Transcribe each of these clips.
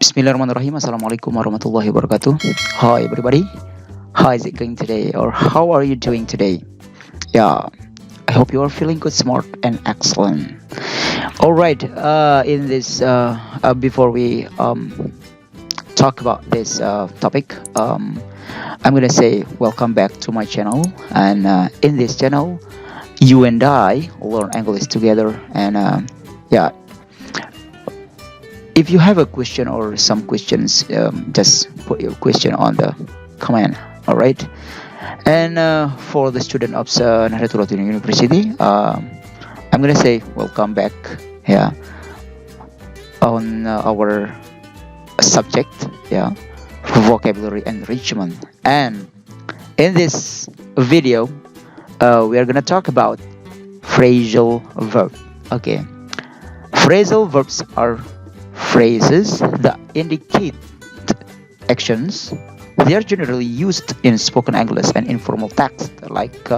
Bismillahirrahmanirrahim. Assalamualaikum warahmatullahi wabarakatuh. Hi everybody. How is it going today? Or how are you doing today? Yeah, I hope you are feeling good, smart, and excellent. All right. In this, before we talk about this topic, I'm gonna say welcome back to my channel. And in this channel, you and I learn English together. And yeah, if you have a question or some questions, just put your question on the comment. All right. And for the student of Nahdlatul Ulama University, I'm gonna say welcome back. Yeah, on our subject. Yeah, vocabulary enrichment. And in this video, we are gonna talk about phrasal verb. Okay, phrasal verbs are phrases that indicate actions. They are generally used in spoken English and informal text, like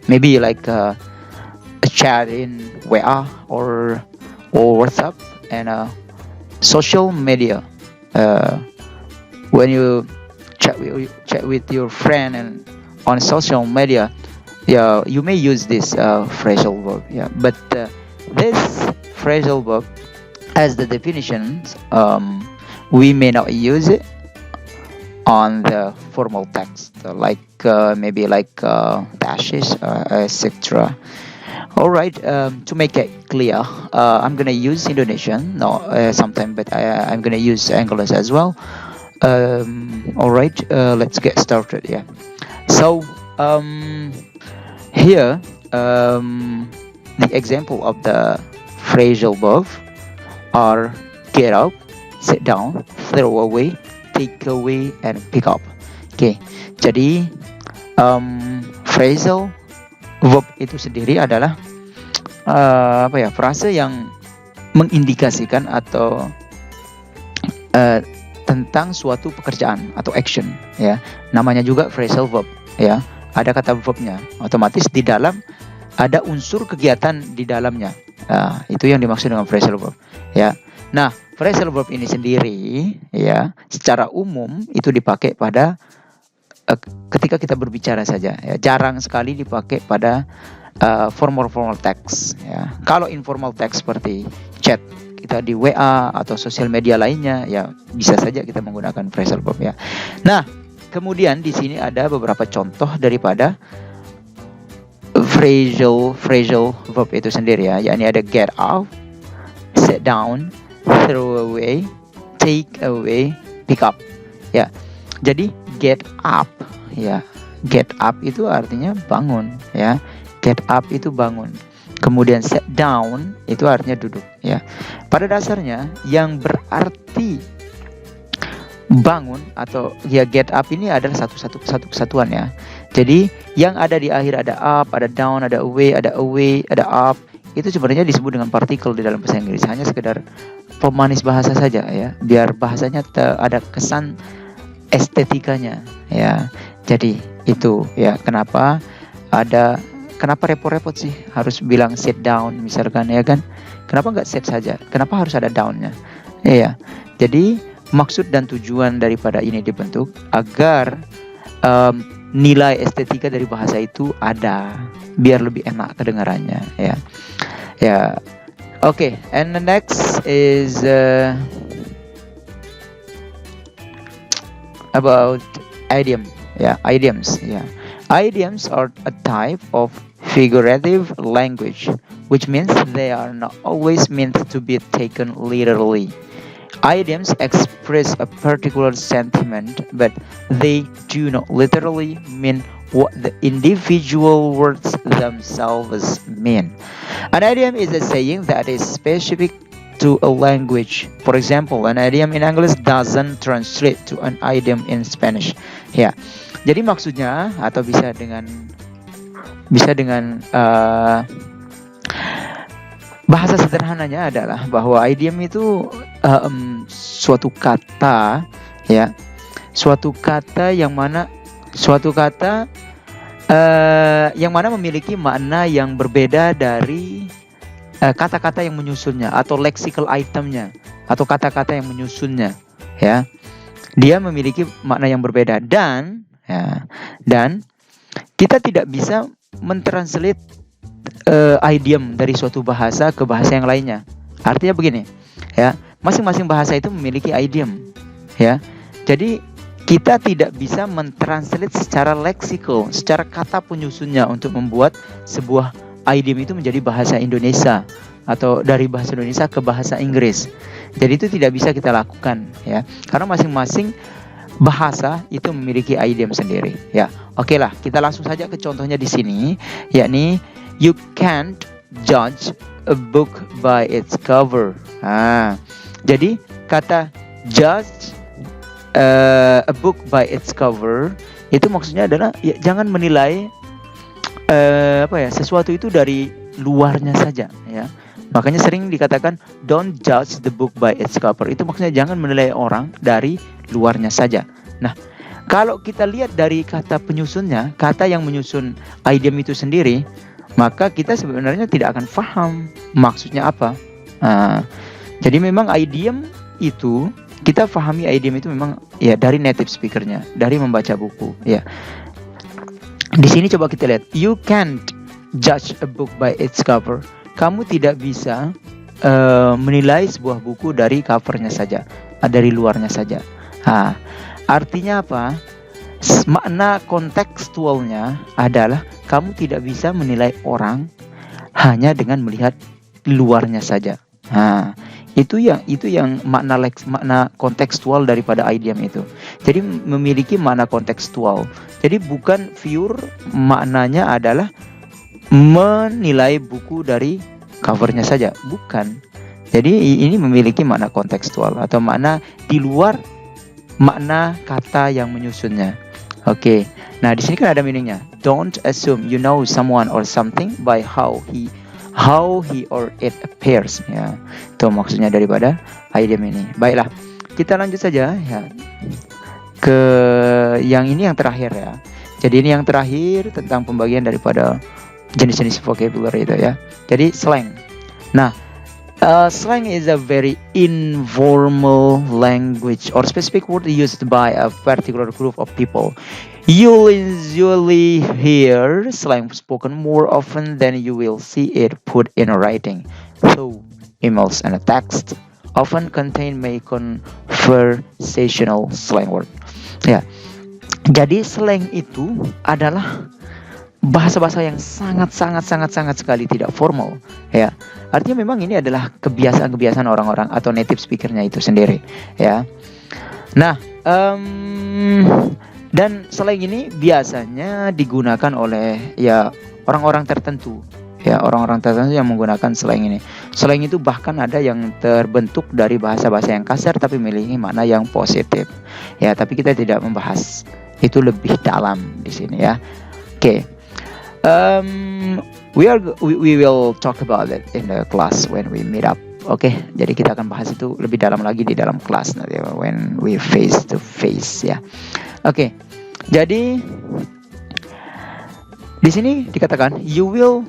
maybe like a chat in WA or WhatsApp and social media. When you chat with your friend and on social media, yeah, you may use this phrasal verb. Yeah, but this phrasal verb, as the definitions, we may not use it on the formal text, like maybe like dashes, etc. All right. To make it clear, I'm gonna use Indonesian, no, sometime, but I'm gonna use English as well. All right. Let's get started. Yeah. So here, the example of the phrasal verb are get up, sit down, throw away, take away, and pick up. Oke, jadi phrasal verb itu sendiri adalah frase yang mengindikasikan atau tentang suatu pekerjaan atau action. Ya, namanya juga phrasal verb. Ya, ada kata verbnya. Otomatis di dalam ada unsur kegiatan di dalamnya. Itu yang dimaksud dengan phrasal verb. Ya. Nah, phrasal verb ini sendiri, ya, secara umum itu dipakai pada ketika kita berbicara saja. Ya. Jarang sekali dipakai pada formal text. Ya. Kalau informal text seperti chat kita di WA atau sosial media lainnya, ya bisa saja kita menggunakan phrasal verb. Ya. Nah, kemudian di sini ada beberapa contoh daripada phrasal verb itu sendiri, ya, yakni ada get up, sit down, throw away, take away, pick up. Ya, jadi get up, ya, get up itu artinya bangun, ya, get up itu bangun. Kemudian sit down itu artinya duduk, ya. Pada dasarnya yang berarti bangun atau ya get up ini adalah satu kesatuan, ya. Jadi yang ada di akhir ada up, ada down, ada away, ada up, itu sebenarnya disebut dengan partikel di dalam bahasa Inggris. Hanya sekedar pemanis bahasa saja, ya, biar bahasanya ada kesan estetikanya, ya. Jadi itu, ya, kenapa repot-repot sih harus bilang sit down misalkan, ya kan? Kenapa nggak sit saja? Kenapa harus ada down-nya? Ya, jadi maksud dan tujuan daripada ini dibentuk agar nilai estetika dari bahasa itu ada, biar lebih enak kedengarannya, ya. Ya, okay. And the next is about idiom. Yeah, idioms. Yeah, idioms are a type of figurative language, which means they are not always meant to be taken literally. Idioms express a particular sentiment, but they do not literally mean what the individual words themselves mean. An idiom is a saying that is specific to a language. For example, an idiom in English doesn't translate to an idiom in Spanish. Ya, jadi maksudnya atau bisa dengan bahasa sederhananya adalah bahwa idiom itu suatu kata, ya, suatu kata yang mana memiliki makna yang berbeda dari kata-kata yang menyusunnya atau lexical itemnya atau kata-kata yang menyusunnya, ya. Dia memiliki makna yang berbeda dan kita tidak bisa mentranslate idiom dari suatu bahasa ke bahasa yang lainnya. Artinya begini, ya, masing-masing bahasa itu memiliki idiom, ya. Jadi kita tidak bisa mentranslate secara leksikal, secara kata penyusunnya untuk membuat sebuah idiom itu menjadi bahasa Indonesia atau dari bahasa Indonesia ke bahasa Inggris. Jadi itu tidak bisa kita lakukan, ya, karena masing-masing bahasa itu memiliki idiom sendiri, ya. Oke lah, kita langsung saja ke contohnya di sini, yakni you can't judge a book by its cover. Jadi kata judge a book by its cover itu maksudnya adalah ya, jangan menilai sesuatu itu dari luarnya saja, ya. Makanya sering dikatakan don't judge the book by its cover. Itu maksudnya jangan menilai orang dari luarnya saja. Nah, kalau kita lihat dari kata penyusunnya, kata yang menyusun idiom itu sendiri, maka kita sebenarnya tidak akan paham maksudnya apa. Jadi memang idiom itu, kita pahami idiom itu memang ya dari native speakernya, dari membaca buku, ya. Di sini coba kita lihat, you can't judge a book by its cover. Kamu tidak bisa menilai sebuah buku dari covernya saja, dari luarnya saja. Artinya apa? Makna kontekstualnya adalah kamu tidak bisa menilai orang hanya dengan melihat luarnya saja. Itu yang makna kontekstual daripada idiom itu. Jadi memiliki makna kontekstual. Jadi bukan pure maknanya adalah menilai buku dari covernya saja, bukan. Jadi ini memiliki makna kontekstual atau makna di luar makna kata yang menyusunnya. Oke. Nah, di sini kan ada meaningnya. Don't assume you know someone or something by how he or it appears, ya. Itu maksudnya daripada idiom ini. Baiklah, kita lanjut saja, ya, ke yang ini yang terakhir, ya. Jadi ini yang terakhir tentang pembagian daripada jenis-jenis vocabulary itu, ya. Jadi slang. Nah, slang is a very informal language or specific word used by a particular group of people. You usually hear slang spoken more often than you will see it put in writing. So, emails and text often contain conversational slang word. Ya, jadi slang itu adalah bahasa-bahasa yang sangat sekali tidak formal, ya. Artinya memang ini adalah kebiasaan-kebiasaan orang-orang atau native speakernya itu sendiri, ya. Nah, dan slang ini biasanya digunakan oleh ya orang-orang tertentu, ya, orang-orang tertentu yang menggunakan slang ini. Slang itu bahkan ada yang terbentuk dari bahasa-bahasa yang kasar tapi memiliki makna yang positif, ya. Tapi kita tidak membahas itu lebih dalam di sini, ya. Oke. We will talk about it in the class when we meet up. Oke, jadi kita akan bahas itu lebih dalam lagi di dalam kelas nanti when we face to face, ya. Oke. Jadi di sini dikatakan you will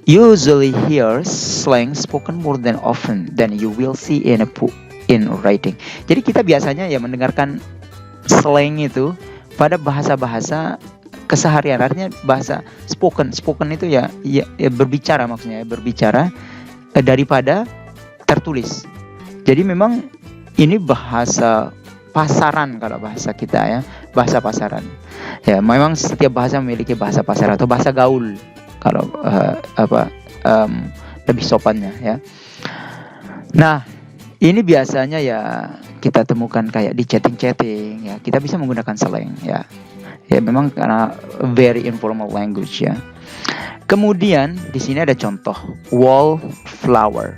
usually hear slang spoken more than often than you will see in writing. Jadi kita biasanya ya mendengarkan slang itu pada bahasa-bahasa keseharian, artinya bahasa spoken itu ya berbicara, maksudnya berbicara daripada tertulis. Jadi memang ini bahasa pasaran kalau bahasa kita, ya, bahasa pasaran. Ya, memang setiap bahasa memiliki bahasa pasaran atau bahasa gaul kalau lebih sopannya, ya. Nah, ini biasanya ya kita temukan kayak di chatting, ya. Kita bisa menggunakan slang, ya. Ya memang karena very informal language, ya. Kemudian di sini ada contoh wallflower.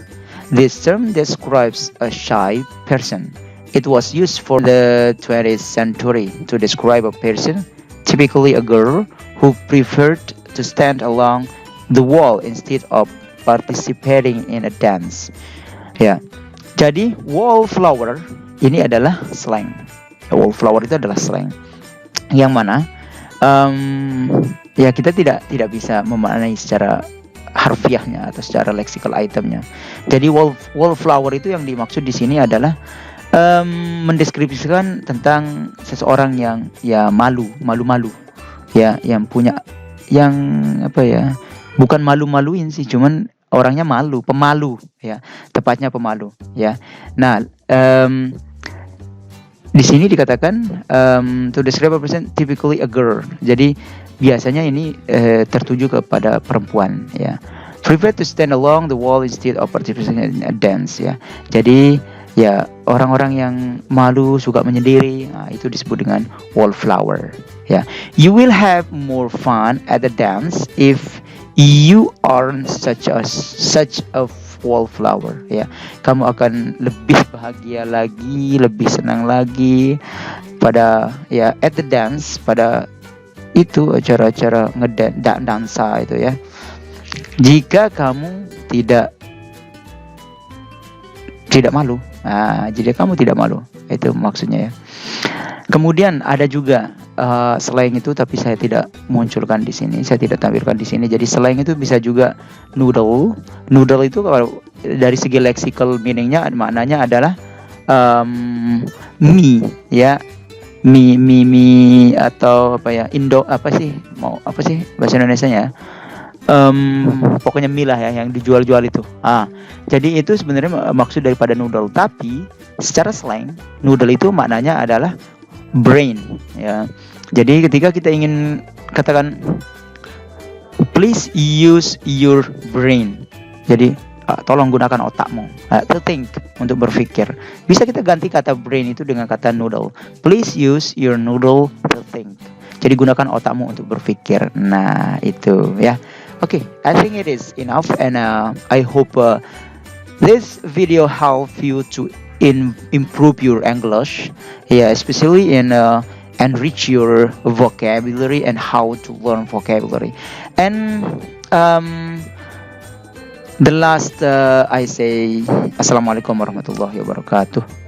This term describes a shy person. It was used for the 20th century to describe a person, typically a girl, who preferred to stand along the wall instead of participating in a dance. Ya, jadi wallflower ini adalah slang. Wallflower itu adalah slang. Yang mana ya kita tidak bisa memaknai secara harfiahnya atau secara lexical itemnya. Jadi wallflower itu yang dimaksud di sini adalah mendeskripsikan tentang seseorang yang ya malu ya, yang punya, yang apa ya, bukan malu-maluin sih, cuman orangnya malu, pemalu ya, tepatnya pemalu ya. Nah, di sini dikatakan to describe a person typically a girl. Jadi biasanya ini tertuju kepada perempuan ya. Prefer to stand along the wall instead of participating in a dance ya. Jadi ya, orang-orang yang malu, suka menyendiri, nah, itu disebut dengan wallflower ya. You will have more fun at the dance if you aren't such a wallflower ya. Kamu akan lebih bahagia lagi, lebih senang lagi pada ya at the dance, pada itu acara-acara dansa itu ya, jika kamu tidak malu. Nah, jadi kamu tidak malu, itu maksudnya ya. Kemudian ada juga slang itu, tapi saya tidak munculkan di sini, saya tidak tampilkan di sini. Jadi slang itu bisa juga noodle. Noodle itu kalau dari segi lexical meaningnya, maknanya adalah mie ya, mie atau apa ya, Indo apa sih, mau apa sih bahasa Indonesianya? Pokoknya mie lah ya, yang dijual-jual itu. Jadi itu sebenarnya maksud daripada noodle, tapi secara slang noodle itu maknanya adalah brain ya. Jadi ketika kita ingin katakan please use your brain, jadi tolong gunakan otakmu to think, untuk berpikir, bisa kita ganti kata brain itu dengan kata noodle. Please use your noodle to think. Jadi gunakan otakmu untuk berpikir. Nah itu ya. Okay, I think it is enough, and I hope this video help you to improve your English, yeah, especially in enrich your vocabulary and how to learn vocabulary. And the last I say, Assalamualaikum warahmatullahi wabarakatuh.